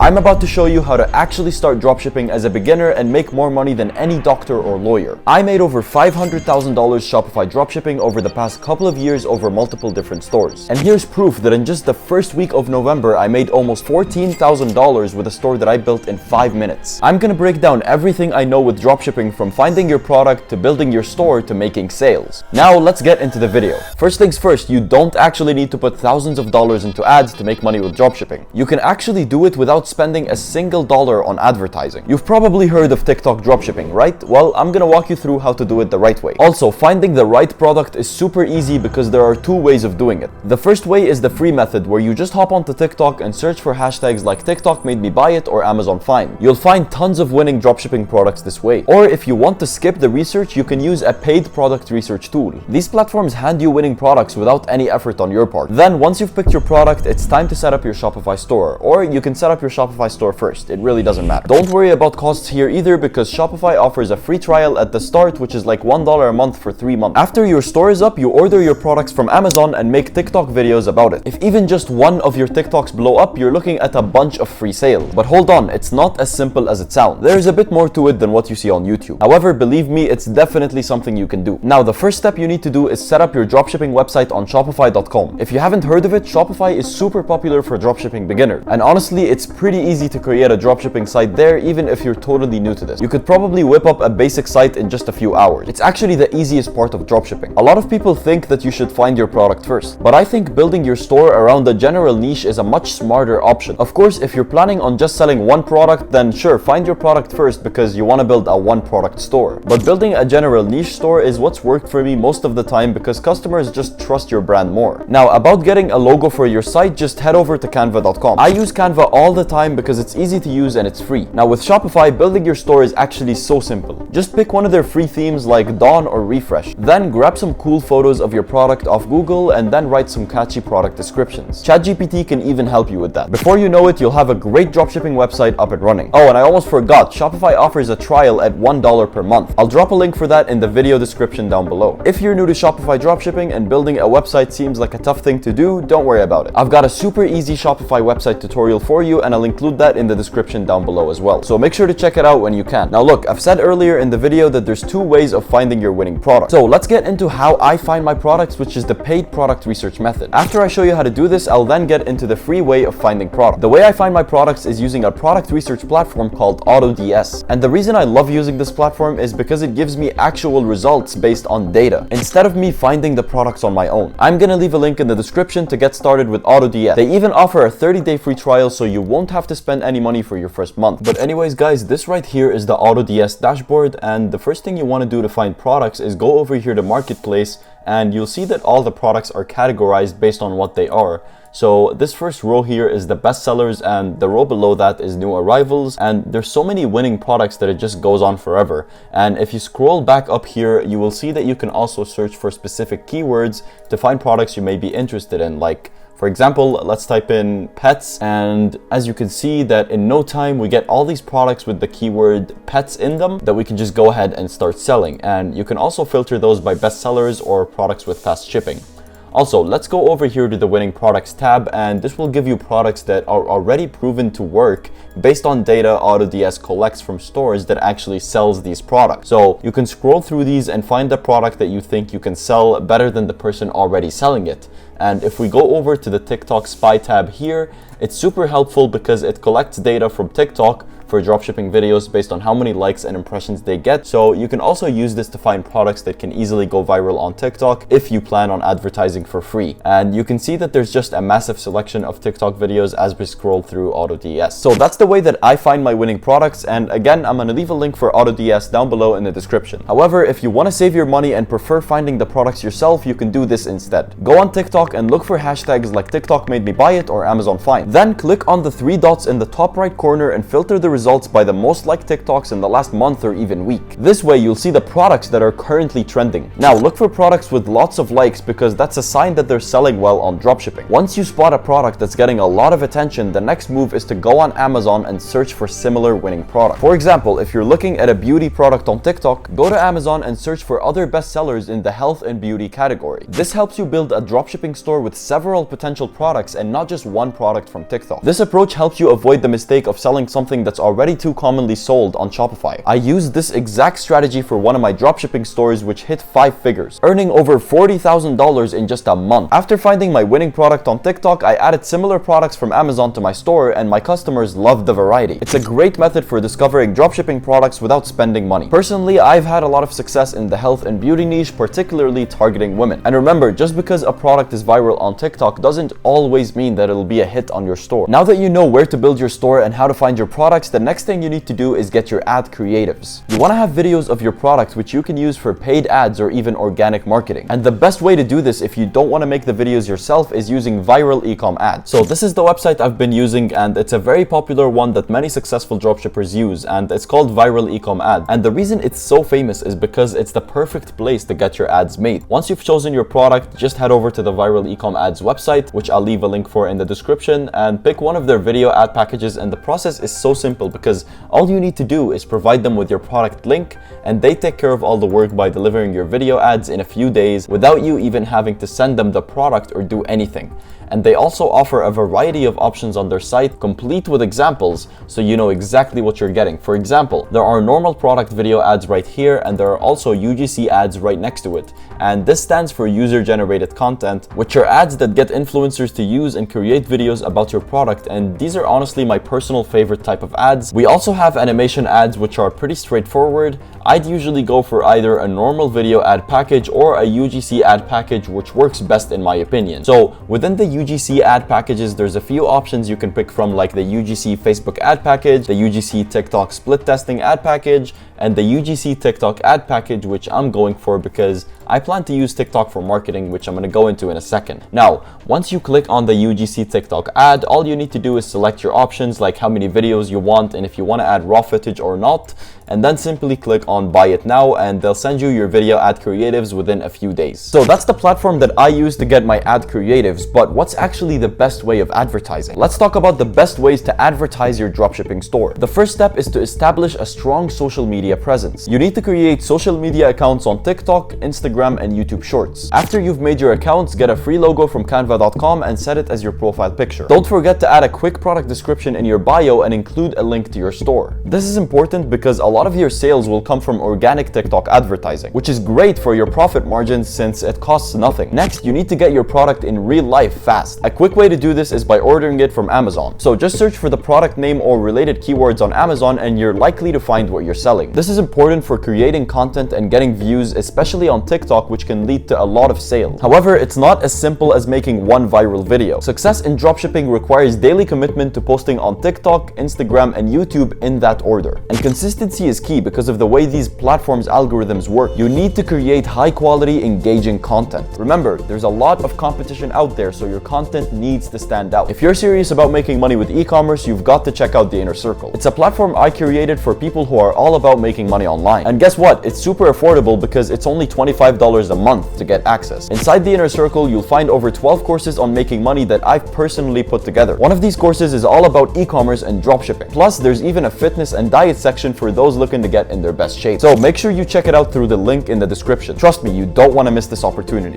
I'm about to show you how to actually start dropshipping as a beginner and make more money than any doctor or lawyer. I made over $500,000 Shopify dropshipping over the past couple of years over multiple different stores. And here's proof that in just the first week of November, I made almost $14,000 with a store that I built in 5 minutes. I'm gonna break down everything I know with dropshipping, from finding your product to building your store to making sales. Now let's get into the video. First things first, you don't actually need to put thousands of dollars into ads to make money with dropshipping. You can actually do it without spending a single dollar on advertising. You've probably heard of TikTok dropshipping, right? Well, I'm gonna walk you through how to do it the right way. Also, finding the right product is super easy because there are 2 ways of doing it. The first way is the free method, where you just hop onto TikTok and search for hashtags like TikTok made me buy it or Amazon Find. You'll find tons of winning dropshipping products this way. Or if you want to skip the research, you can use a paid product research tool. These platforms hand you winning products without any effort on your part. Then once you've picked your product, it's time to set up your Shopify store, or you can set up your Shopify store first. It really doesn't matter. Don't worry about costs here either, because Shopify offers a free trial at the start, which is like $1 a month for 3 months. After your store is up, you order your products from Amazon and make TikTok videos about it. If even just one of your TikToks blow up, you're looking at a bunch of free sales. But hold on, it's not as simple as it sounds. There's a bit more to it than what you see on YouTube. However, believe me, it's definitely something you can do. Now, the first step you need to do is set up your dropshipping website on Shopify.com. If you haven't heard of it, Shopify is super popular for dropshipping beginners. And honestly, it's pretty easy to create a dropshipping site there, even if you're totally new to this. You could probably whip up a basic site in just a few hours. It's actually the easiest part of dropshipping. A lot of people think that you should find your product first, but I think building your store around a general niche is a much smarter option. Of course, if you're planning on just selling one product, then sure, find your product first because you want to build a one product store. But building a general niche store is what's worked for me most of the time, because customers just trust your brand more. Now, about getting a logo for your site, just head over to canva.com. I use Canva all the time because it's easy to use and it's free. Now with Shopify, building your store is actually so simple. Just pick one of their free themes like Dawn or Refresh. Then grab some cool photos of your product off Google and then write some catchy product descriptions. ChatGPT can even help you with that. Before you know it, you'll have a great dropshipping website up and running. Oh, and I almost forgot, Shopify offers a trial at $1 per month. I'll drop a link for that in the video description down below. If you're new to Shopify dropshipping and building a website seems like a tough thing to do, don't worry about it. I've got a super easy Shopify website tutorial for you, and I'll include that in the description down below as well. So make sure to check it out when you can. Now look, I've said earlier in the video that there's 2 ways of finding your winning product. So let's get into how I find my products, which is the paid product research method. After I show you how to do this, I'll then get into the free way of finding product. The way I find my products is using a product research platform called AutoDS. And the reason I love using this platform is because it gives me actual results based on data, instead of me finding the products on my own. I'm gonna leave a link in the description to get started with AutoDS. They even offer a 30-day free trial, so you won't have to spend any money for your first month. But anyways guys, this right here is the AutoDS dashboard, and the first thing you want to do to find products is go over here to Marketplace, and you'll see that all the products are categorized based on what they are. So this first row here is the best sellers, and the row below that is new arrivals, and there's so many winning products that it just goes on forever. And if you scroll back up here, you will see that you can also search for specific keywords to find products you may be interested in. Like, for example, let's type in pets, and as you can see that in no time we get all these products with the keyword pets in them that we can just go ahead and start selling. And you can also filter those by bestsellers or products with fast shipping. Also, let's go over here to the winning products tab, and this will give you products that are already proven to work based on data AutoDS collects from stores that actually sells these products. So you can scroll through these and find the product that you think you can sell better than the person already selling it. And if we go over to the TikTok Spy tab here, it's super helpful because it collects data from TikTok for dropshipping videos based on how many likes and impressions they get. So you can also use this to find products that can easily go viral on TikTok if you plan on advertising for free. And you can see that there's just a massive selection of TikTok videos as we scroll through AutoDS. So that's the way that I find my winning products, and again, I'm gonna leave a link for AutoDS down below in the description. However, if you want to save your money and prefer finding the products yourself, you can do this instead. Go on TikTok and look for hashtags like TikTok made me buy it or Amazon Find. Then click on the 3 dots in the top right corner and filter the results by the most liked TikToks in the last month or even week. This way you'll see the products that are currently trending. Now look for products with lots of likes, because that's a sign that they're selling well on dropshipping. Once you spot a product that's getting a lot of attention, the next move is to go on Amazon and search for similar winning products. For example, if you're looking at a beauty product on TikTok, go to Amazon and search for other bestsellers in the health and beauty category. This helps you build a dropshipping dropshipping store with several potential products and not just one product from TikTok. This approach helps you avoid the mistake of selling something that's already too commonly sold on Shopify. I used this exact strategy for one of my dropshipping stores, which hit 5 figures, earning over $40,000 in just a month. After finding my winning product on TikTok, I added similar products from Amazon to my store, and my customers loved the variety. It's a great method for discovering dropshipping products without spending money. Personally, I've had a lot of success in the health and beauty niche, particularly targeting women. And remember, just because a product is viral on TikTok doesn't always mean that it'll be a hit on your store. Now that you know where to build your store and how to find your products, the next thing you need to do is get your ad creatives. You want to have videos of your products which you can use for paid ads or even organic marketing. And the best way to do this if you don't want to make the videos yourself is using Viral Ecom Adz. So this is the website I've been using, and it's a very popular one that many successful dropshippers use, and it's called Viral Ecom Adz. And the reason it's so famous is because it's the perfect place to get your ads made. Once you've chosen your product, just head over to the Viral Ecom Adz website, which I'll leave a link for in the description, and pick one of their video ad packages. And the process is so simple because all you need to do is provide them with your product link, and they take care of all the work by delivering your video ads in a few days without you even having to send them the product or do anything. And they also offer a variety of options on their site, complete with examples, so you know exactly what you're getting. For example, there are normal product video ads right here, and there are also UGC ads right next to it. And this stands for user-generated content, which are ads that get influencers to use and create videos about your product, and these are honestly my personal favorite type of ads. We also have animation ads, which are pretty straightforward. I'd usually go for either a normal video ad package or a UGC ad package, which works best in my opinion. So within the UGC ad packages, there's a few options you can pick from, like the UGC Facebook ad package, the UGC TikTok split testing ad package, and the UGC TikTok ad package, which I'm going for because I plan to use TikTok for marketing, which I'm going to go into in a second. Now, once you click on the UGC TikTok ad, all you need to do is select your options, like how many videos you want and if you want to add raw footage or not, and then simply click on buy it now, and they'll send you your video ad creatives within a few days. So that's the platform that I use to get my ad creatives. But what's actually the best way of advertising? Let's talk about the best ways to advertise your dropshipping store. The first step is to establish a strong social media presence. You need to create social media accounts on TikTok, Instagram, and YouTube Shorts. After you've made your accounts, get a free logo from canva.com and set it as your profile picture. Don't forget to add a quick product description in your bio and include a link to your store. This is important because a lot of your sales will come from organic TikTok advertising, which is great for your profit margins since it costs nothing. Next, you need to get your product in real life fast. A quick way to do this is by ordering it from Amazon. So just search for the product name or related keywords on Amazon and you're likely to find what you're selling. This is important for creating content and getting views, especially on TikTok, which can lead to a lot of sales. However, it's not as simple as making one viral video. Success in dropshipping requires daily commitment to posting on TikTok, Instagram, and YouTube in that order. And consistency is key because of the way these platforms' algorithms work. You need to create high quality, engaging content. Remember, there's a lot of competition out there, so your content needs to stand out. If you're serious about making money with e-commerce, you've got to check out the Inner Circle. It's a platform I created for people who are all about making money online. And guess what? It's super affordable because it's only $25 a month to get access. Inside the Inner Circle, you'll find over 12 courses on making money that I've personally put together. One of these courses is all about e-commerce and dropshipping. Plus, there's even a fitness and diet section for those looking to get in their best shape. So make sure you check it out through the link in the description. Trust me, you don't want to miss this opportunity.